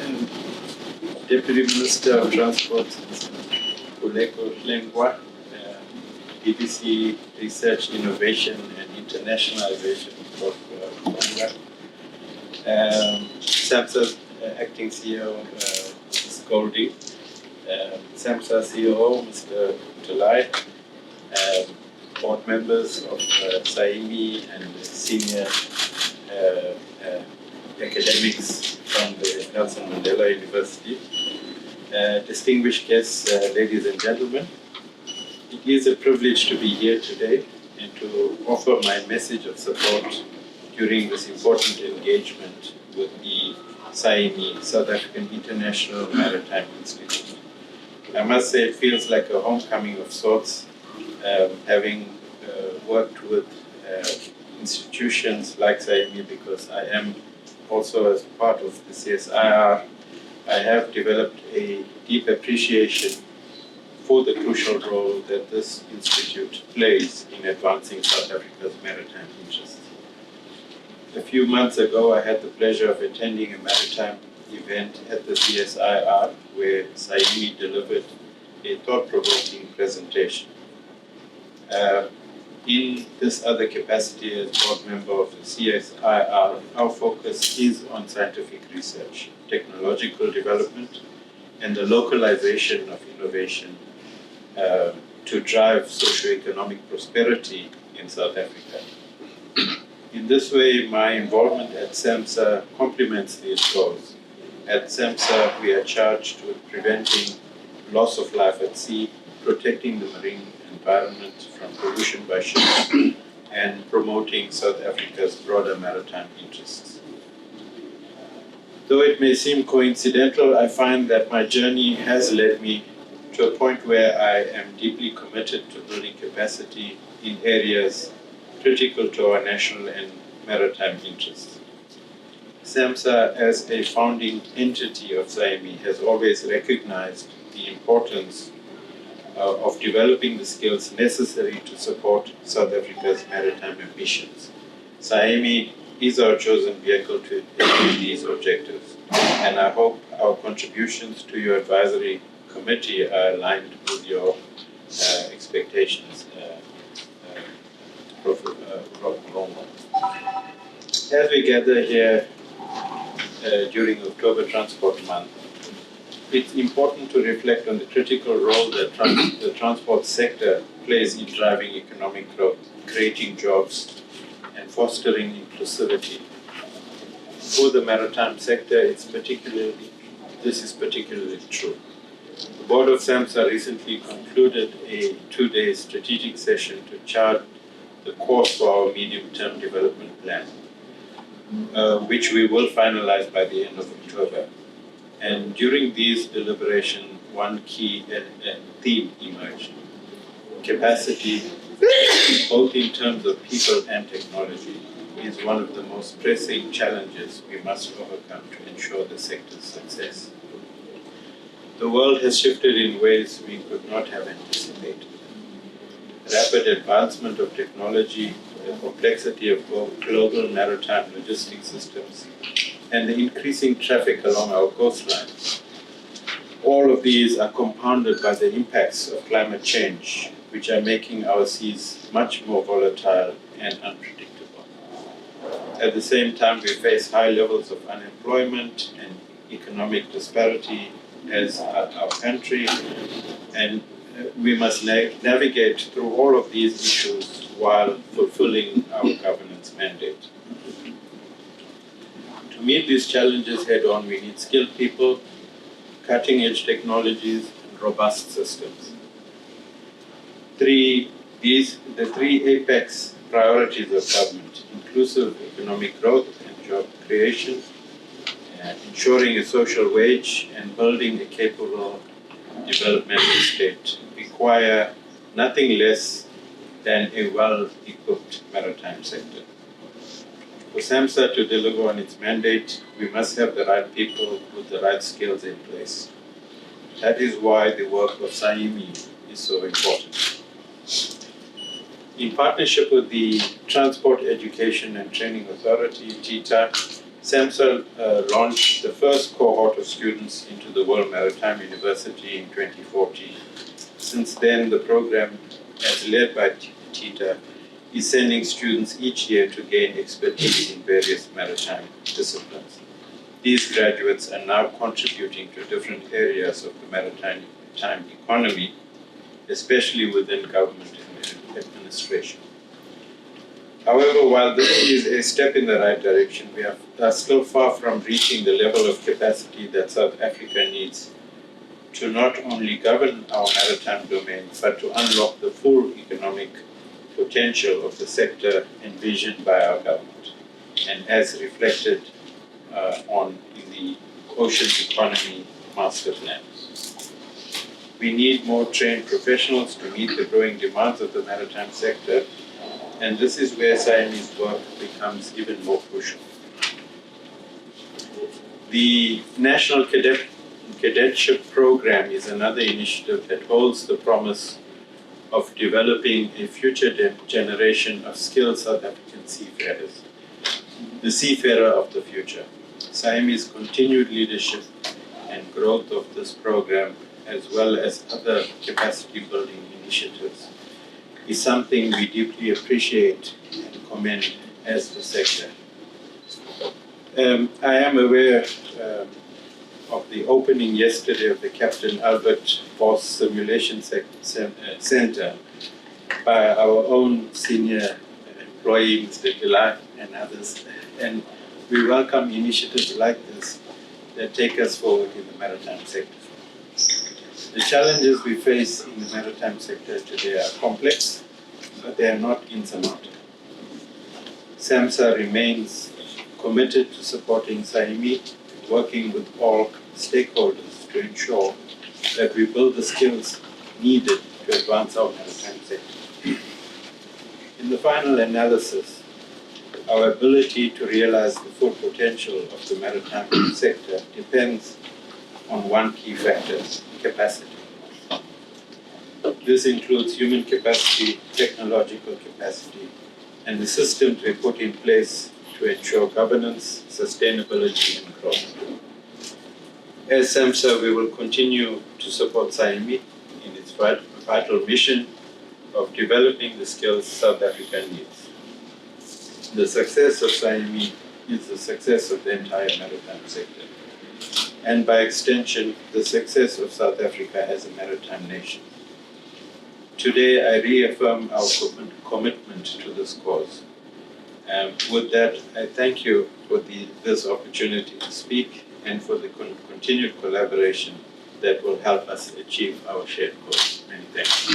and Deputy Minister of Transport, Kuleko Hlengwa, BBC Research, Innovation and Internationalization of Conga, SAMSA Acting CEO, Mrs. Goldie, SAMSA CEO, Mr. Tulai, board members of SAIMI and senior academics from the Nelson Mandela University, distinguished guests, ladies and gentlemen. It is a privilege to be here today and to offer my message of support during this important engagement with the SAIMI, South African International Maritime Institute. I must say it feels like a homecoming of sorts, having worked with institutions like SAIMI, because I am also as part of the CSIR. I have developed a deep appreciation for the crucial role that this institute plays in advancing South Africa's maritime interests. A few months ago, I had the pleasure of attending a maritime event at the CSIR where SAIMI delivered a thought-provoking presentation. In this other capacity as board member of the CSIR, our focus is on scientific research, technological development, and the localization of innovation to drive socioeconomic prosperity in South Africa. In this way, my involvement at SAMSA complements these goals. At SAMSA, we are charged with preventing loss of life at sea, protecting the marine environment from pollution by ships, and promoting South Africa's broader maritime interests. Though it may seem coincidental, I find that my journey has led me to a point where I am deeply committed to building capacity in areas critical to our national and maritime interests. SAMSA, as a founding entity of SAIMI, has always recognized the importance of developing the skills necessary to support South Africa's maritime ambitions. SAIMI is our chosen vehicle to achieve these objectives, and I hope our contributions to your advisory committee are aligned with your expectations. As we gather here during October Transport Month, it's important to reflect on the critical role that the transport sector plays in driving economic growth, creating jobs, and fostering inclusivity. For the maritime sector, this is particularly true. The board of SAMSA recently concluded a 2-day strategic session to chart the course for our medium-term development plan, which we will finalize by the end of October. And during these deliberations, one key theme emerged: capacity, both in terms of people and technology, is one of the most pressing challenges we must overcome to ensure the sector's success. The world has shifted in ways we could not have anticipated. Rapid advancement of technology, the complexity of global maritime logistics systems, and the increasing traffic along our coastlines. All of these are compounded by the impacts of climate change, which are making our seas much more volatile and unpredictable. At the same time, we face high levels of unemployment and economic disparity as our country, and we must navigate through all of these issues while fulfilling our governance mandate. To meet these challenges head-on, we need skilled people, cutting-edge technologies, and robust systems. The three apex priorities of government: inclusive economic growth and job creation, ensuring a social wage, and building a capable developmental state, require nothing less than a well-equipped maritime sector. For SAMSA to deliver on its mandate, we must have the right people with the right skills in place. That is why the work of SAIMI is so important. In partnership with the Transport Education and Training Authority, TITA, SAMSA launched the first cohort of students into the World Maritime University in 2014. Since then, the program, as led by TITA, is sending students each year to gain expertise in various maritime disciplines. These graduates are now contributing to different areas of the maritime economy, especially within government administration. However, while this is a step in the right direction, we are still far from reaching the level of capacity that South Africa needs to not only govern our maritime domain, but to unlock the full economic potential of the sector envisioned by our government, and as reflected on in the Ocean Economy Master Plan. We need more trained professionals to meet the growing demands of the maritime sector, and this is where SAIMI's work becomes even more crucial. The National Cadetship Program is another initiative that holds the promise of developing a future generation of skilled South African seafarers, the seafarer of the future. SAIMI's continued leadership and growth of this program, as well as other capacity building initiatives, is something we deeply appreciate and commend as the sector. I am aware of the opening yesterday of the Captain Albert Voss Simulation Center by our own senior employee, Mr. Gilai, and others. And we welcome initiatives like this that take us forward in the maritime sector. The challenges we face in the maritime sector today are complex, but they are not insurmountable. SAMSA remains committed to supporting SAIMI, working with all stakeholders to ensure that we build the skills needed to advance our maritime sector. In the final analysis, our ability to realize the full potential of the maritime sector depends on one key factor: capacity. This includes human capacity, technological capacity, and the systems we put in place to ensure governance, sustainability, and growth. As SAMSA, we will continue to support SAIMI in its vital mission of developing the skills South Africa needs. The success of SAIMI is the success of the entire maritime sector, and by extension, the success of South Africa as a maritime nation. Today, I reaffirm our commitment to this cause. With that, I thank you for this opportunity to speak and for the continued collaboration that will help us achieve our shared goals. Many thanks.